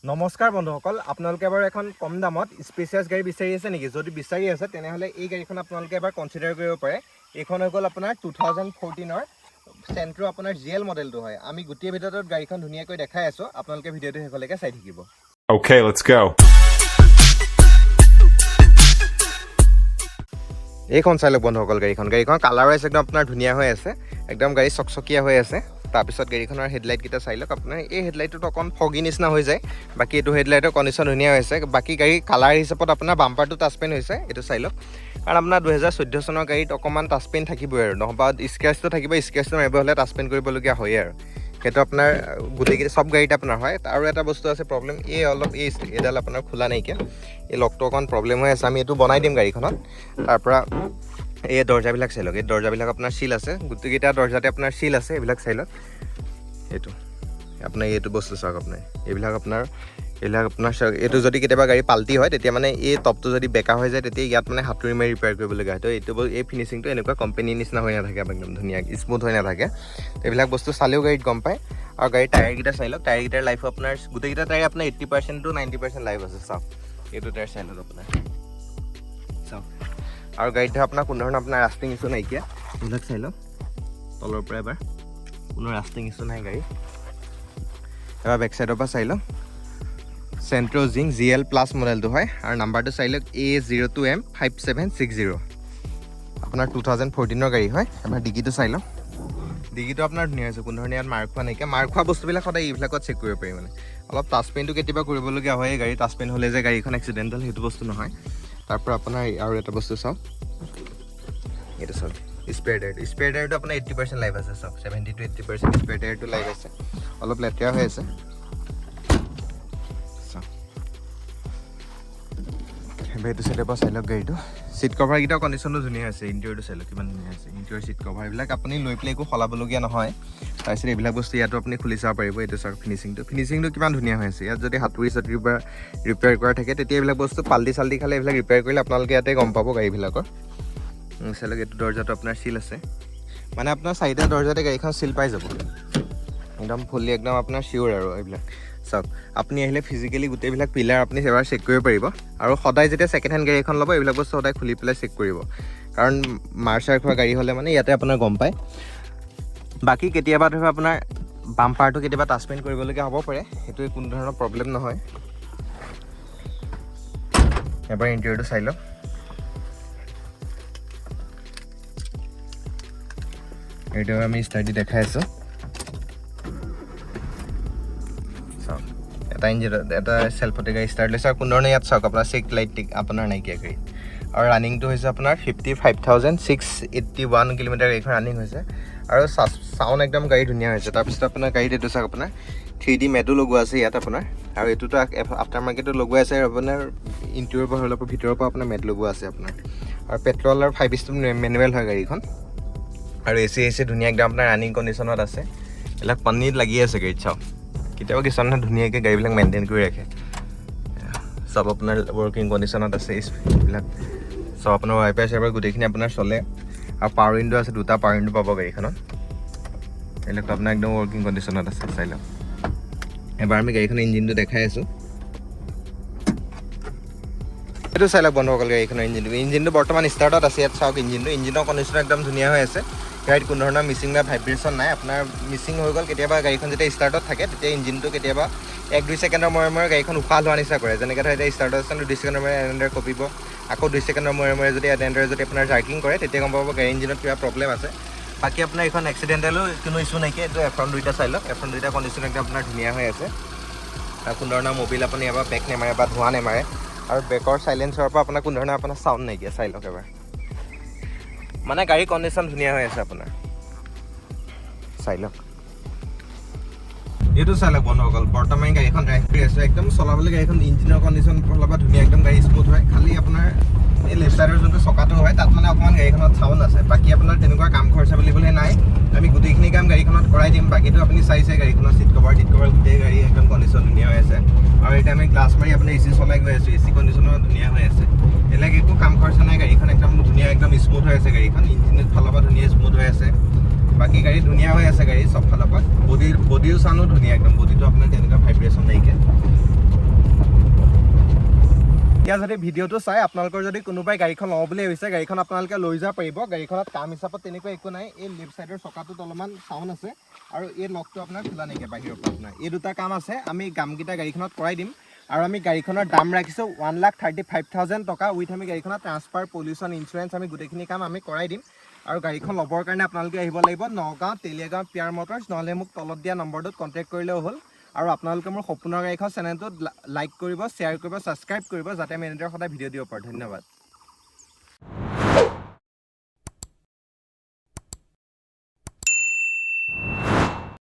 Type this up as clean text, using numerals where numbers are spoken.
নমস্কাৰ বন্ধুসকল, আপোনালোকে এবাৰ এখন কম দামত স্পেচিয়াছ গাড়ী বিচাৰি আছে নেকি? যদি বিচাৰি আছে তেনেহ'লে এই গাড়ীখন আপোনালোকে এবাৰ কনচিডাৰ কৰিব পাৰে। এইখন হৈ গ'ল আপোনাৰ 2014ৰ চেণ্ট্ৰ' আপোনাৰ GL মডেলটো হয়। আমি গোটেই ভিডিঅ'টোত গাড়ীখন ধুনীয়াকৈ দেখাই আছোঁ, আপোনালোকে ভিডিঅ'টো শেষলৈকে চাই থাকিব। Okay, let's go. এইখন চাই লওক বন্ধুসকল, গাড়ীখন কালাৰ ৱাইজ একদম আপোনাৰ ধুনীয়া হৈ আছে, একদম গাড়ী চকচকীয়া হৈ আছে। তাৰপিছত গাড়ীখনৰ হেডলাইটকেইটা চাই লওক। আপোনাৰ এই হেডলাইটটোত অকণ ফগি নিচিনা হৈ যায়, বাকী এইটো হেডলাইটৰ কণ্ডিশ্যন ধুনীয়া হৈছে। বাকী গাড়ী কালাৰ হিচাপত আপোনাৰ বাম্পাৰটো টাচপেইন হৈছে, এইটো চাই লওক। কাৰণ আপোনাৰ 2014 চনৰ গাড়ীত অকণমান টাচপেইন থাকিবই আৰু, নহবা স্ক্ৰেচটো থাকিব, স্ক্ৰেচটো মাৰিব হ'লে টাচপেইন কৰিবলগীয়া হয় আৰু। সেইটো আপোনাৰ গোটেইকেইটা চব গাড়ীতে আপোনাৰ হয়। আৰু এটা বস্তু আছে প্ৰব্লেম, এইডাল আপোনাৰ খোলা নাইকিয়া, এই লকটো অকণ প্ৰব্লেম হৈ আছে। আমি এইটো বনাই দিম গাড়ীখনত। তাৰপৰা এই দৰ্জাবিলাক চাই লওক, এই দৰ্জাবিলাক আপোনাৰ চিল আছে, গোটেইকেইটা দৰ্জাতে আপোনাৰ চিল আছে, এইবিলাক চাই লওক। আপোনাৰ এইটো বস্তু চাওক, এইবিলাক আপোনাৰ এইটো যদি কেতিয়াবা গাড়ী পাল্টি হয় তেতিয়া মানে এই টপটো যদি বেকা হৈ যায় তেতিয়া ইয়াত মানে হাতুৰি মাৰি ৰিপেয়াৰ কৰিবলগীয়া হয়। তো এই ফিনিচিংটো এনেকুৱা কোম্পানীৰ নিচিনা হৈ নাথাকে, একদম ধুনীয়া স্মুথ হৈ নাথাকে। এইবিলাক বস্তু চালেও গাড়ীত গম পায়। আৰু গাড়ীৰ টায়াৰকেইটা চাই লওক, টায়াৰকেইটাৰ লাইফো আপোনাৰ গোটেইকেইটা টায়াৰ আপোনাৰ 80% to 90% লাইফ আছে। চাওক এইটো টায়াৰ চাই লওক আপোনাৰ, চাওক। আৰু গাড়ীত আপোনাৰ কোনো ধৰণৰ আপোনাৰ ৰাষ্টিং ইছ্যু নাইকিয়া, এইবিলাক চাই লওক তলৰ পৰা এবাৰ, কোনো ৰাষ্টিং ইছ্যু নাই গাড়ী। এবাৰ বেক চাইডৰ পৰা চাই লওক, চেণ্ট্ৰ' জিং GL+ মডেলটো হয়। আৰু নাম্বাৰটো চাই লওক A02M5760, আপোনাৰ 2014ৰ গাড়ী হয়। এবাৰ ডিকিটো চাই লওক, ডিকিটো আপোনাৰ ধুনীয়া হৈছে, কোনো ধৰণৰ ইয়াত মাৰ খোৱা নাইকিয়া। মাৰ খোৱা বস্তুবিলাক সদায় এইবিলাকত চেক কৰিব পাৰি। মানে অলপ টাচপেইনটো কেতিয়াবা কৰিবলগীয়া হয়, গাড়ী টাচপেইন হ'লে যে গাড়ীখন এক্সিডেণ্টেল, সেইটো বস্তু নহয়। তাৰপৰা আপোনাৰ আৰু এটা বস্তু চাওক, এইটো চাওক স্পেয়াৰ টায়াৰটো আপোনাৰ 80% লাইফ আছে। চাওক 70 to 80% স্পেয়াৰ টায়াৰটো লাইফ আছে, অলপ লেতেৰা হৈ আছে। চাওক এইটো চাইডৰ পৰা চাই লওক গাড়ীটো। চিট কভাৰকেইটাৰ কণ্ডিশ্যনটো ধুনীয়া আছে, ইণ্টেৰিয়ৰটো চাই লওক কিমান ধুনীয়া আছে। ইণ্টেৰিয়ৰ চিট কভাৰ এইবিলাক আপুনি লৈ পেলাই একো সলাবলগীয়া নহয়। তাৰপিছত এইবিলাক বস্তু ইয়াতো আপুনি খুলি চাব পাৰিব। এইটো চাওক ফিনিচিংটো কিমান ধুনীয়া হৈ আছে। ইয়াত যদি হাতুৰি চাতুৰি বা ৰিপেয়াৰ কৰা থাকে তেতিয়া এইবিলাক বস্তু পাল্টি চাল্টি খালে এইবিলাক ৰিপেয়াৰ কৰিলে আপোনালোকে ইয়াতে গম পাব গাড়ীবিলাকৰ। চাই লওক এইটো দৰ্জাটো আপোনাৰ চিল আছে, মানে আপোনাৰ 4টা দৰ্জাতে গাড়ীখন চিল পাই যাব একদম ফুল্লি, একদম আপোনাৰ চিয়'ৰ আৰু এইবিলাক। চাওক আপুনি আহিলে ফিজিকেলি গোটেইবিলাক পিলাৰ আপুনি এবাৰ চেক কৰিব পাৰিব। আৰু সদায় যেতিয়া ছেকেণ্ড হেণ্ড গাড়ী এখন ল'ব এইবিলাক বস্তু সদায় খুলি পেলাই চেক কৰিব, কাৰণ মাৰ্চাৰ খোৱা গাড়ী হ'লে মানে ইয়াতে আপোনাৰ গম পায়। বাকী কেতিয়াবা ধৰক আপোনাৰ বাম্পাৰটো কেতিয়াবা টাচপেইন কৰিবলগীয়া হ'ব পাৰে, সেইটো কোনো ধৰণৰ প্ৰব্লেম নহয়। এবাৰ ইণ্টেৰিয়ৰটো চাই লওক, এইটো আমি ষ্টাৰ্ট দেখাই আছোঁ। চাওক এটা চেল্ফতে গাড়ী ষ্টাৰ্ট লৈছে, আৰু কোনো ধৰণে ইয়াত চাওক আপোনাৰ চেক লাইট আপোনাৰ নাইকিয়া গাড়ী। আৰু ৰানিংটো হৈছে আপোনাৰ 55,681 কিলোমিটাৰ গাড়ীখন ৰানিং হৈছে। আৰু চাউণ্ড একদম গাড়ী ধুনীয়া হৈছে। তাৰপিছত আপোনাৰ গাড়ীত এইটো চাওক আপোনাৰ 3D মেটো লগোৱা আছে ইয়াত আপোনাৰ, আৰু এইটোতো আফটাৰ মাৰ্কেটত লগোৱা আছে। আপোনাৰ ইণ্টেৰিয়ৰ পৰা অলপ ভিতৰৰ পৰা আপোনাৰ মেট লগোৱা আছে আপোনাৰ। আৰু পেট্ৰল আৰু 5 ষ্ট্ৰোক মেনুৱেল হয় গাড়ীখন। আৰু AC ধুনীয়া একদম আপোনাৰ ৰানিং কণ্ডিশ্যনত আছে। এইবিলাক পানীত লাগি আছে গাড়ীত। চাওক কেতিয়াবা কিছুমানে ধুনীয়াকৈ গাড়ীবিলাক মেইনটেইন কৰি ৰাখে, চব আপোনাৰ ৱৰ্কিং কণ্ডিশ্যনত আছে। এইবিলাক চব আপোনাৰ ৱাইপাৰ চাইপাৰ গোটেইখিনি আপোনাৰ চলে। আৰু পাৱাৰ উইণ্ডো আছে, 2টা পাৱাৰ উইণ্ডো পাব গাড়ীখনত। এইবিলাকতো আপোনাৰ একদম ৱৰ্কিং কণ্ডিশ্যনত আছে, চাই লওক। এবাৰ আমি গাড়ীখনৰ ইঞ্জিনটো দেখাই আছোঁ, এইটো চাই লওক বন্ধুসকল। গাড়ীখনৰ ইঞ্জিনটো বৰ্তমান ষ্টাৰ্টত আছে। ইয়াত চাওক ইঞ্জিনৰ কণ্ডিশ্যন একদম ধুনীয়া হৈ আছে। গাড়ীত কোনো ধৰণৰ মিচিং বা ভাইব্ৰেশ্যন নাই। আপোনাৰ মিচিং হৈ গ'ল কেতিয়াবা গাড়ীখন যেতিয়া ষ্টাৰ্টত থাকে, তেতিয়া ইঞ্জিনটো কেতিয়াবা 1-2 ছেকেণ্ডৰ মূৰে গাড়ীখন উশাহ লোৱা নিচিনা কৰে। যেনেকৈ ধৰক এতিয়া ষ্টাৰ্টত আছে 2 ছেকেণ্ডৰ মূৰে এনেদৰে কঁপিব, আকৌ 2 ছেকেণ্ডৰ মূৰে যদি এনেদৰে যদি আপোনাৰ জাৰ্কিং কৰে তেতিয়া গম পাব গাড়ী ইঞ্জিনত কিবা প্ৰব্লেম আছে। বাকী আপোনাৰ এইখন এক্সিডেণ্টেলো কোনো ইছ্যু নাইকিয়া। এইটো এফ্ৰণ্ট 2টা চাই লওক, এফ্ৰণ্ট 2টা কণ্ডিশ্যন একদম আপোনাৰ ধুনীয়া হৈ আছে। আৰু কোনো ধৰণৰ মবিল আপুনি এবাৰ বেক নেমাৰে বা ধোঁৱা নেমাৰে। আৰু বেকৰ চাইলেঞ্চৰ পৰা আপোনাৰ কোনো ধৰণৰ আপোনাৰ চাউণ্ড নাইকিয়া, চাই লওক এবাৰ। মানে গাড়ীৰ কণ্ডিশ্যন ধুনীয়া হৈ আছে আপোনাৰ, চাই লওক। এইটো চাই লওক বন্ধুসকল, বৰ্তমান গাড়ীখন ড্ৰাইভ কৰি আছোঁ। একদম চলাবলৈ গাড়ীখন ইঞ্জিনৰ কণ্ডিশ্যন ফালৰ পৰা ধুনীয়া, একদম গাড়ী স্মুথ হয়। খালি আপোনাৰ এই লেফ্ট চাইডৰ যোনটো চকাটো হয় তাত মানে অকণমান গাড়ীখনত চাউণ্ড আছে। বাকী আপোনাৰ তেনেকুৱা কাম খৰচা বুলিবলৈ নাই, আমি গোটেইখিনি কাম গাড়ীখনত কৰাই দিম। বাকীটো আপুনি চাইছে গাড়ীখনৰ চিট কভাৰ গোটেই গাড়ী একদম কণ্ডিশ্যন ধুনীয়া হৈ আছে। আৰু এতিয়া আমি গ্লাছ মাৰি আপোনাৰ AC চলাই গৈ আছোঁ, AC কণ্ডিশ্যনো ধুনীয়া হৈ আছে। এইবিলাক একো কাম খৰচা নাই, গাড়ীখন একদম ধুনীয়া, একদম স্মুথ হৈ আছে গাড়ীখন। ইঞ্জিনৰ ফালৰ পৰা ধুনীয়া স্মুথ হৈ আছে। বাকী গাড়ী ধুনীয়া হৈ আছে, গাড়ী চব ফালৰ পৰা। বডিও চাউণ্ডো ধুনীয়া একদম, বডিটো আপোনাৰ তেনেকুৱা ভাইব্ৰেশ্যন নাইকিয়া। এতিয়া যদি ভিডিঅ'টো চাই আপোনালোকৰ যদি কোনোবাই গাড়ীখন লওঁ বুলি ভাবিছে গাড়ীখন আপোনালোকে লৈ যাব পাৰিব গাড়ীখনত কাম হিচাপত তেনেকুৱা একো নাই এই লেফ্ট ছাইডৰ চকাটোত অলপমান চাউণ্ড আছে আৰু এই লকটো আপোনাৰ খোলা নাইকিয়া বাহিৰৰ পৰা আপোনাৰ এই দুটা কাম আছে আমি কামকেইটা গাড়ীখনত কৰাই দিম আৰু আমি গাড়ীখনৰ দাম ৰাখিছোঁ 1,35,000 টকা উইথ আমি গাড়ীখনত ট্ৰান্সফাৰ পলিউশ্যন ইঞ্চুৰেঞ্চ আমি গোটেইখিনি কাম আমি কৰাই দিম আৰু গাড়ীখন ল'বৰ কাৰণে আপোনালোকে আহিব লাগিব নগাঁও তেলিয়াগাঁও পিয়াৰ মটৰ্ছ নহ'লে মোক তলত দিয়া নম্বৰটোত কণ্টেক্ট কৰিলেও হ'ল আৰু আপোনালোকে মোৰ সপোনৰ গাড়ীখন চেনেলটোত লাইক কৰিব শ্বেয়াৰ কৰিব ছাবস্ক্ৰাইব কৰিব যাতে আমি এনেদৰে সদায় ভিডিঅ' দিব পাৰোঁ ধন্যবাদ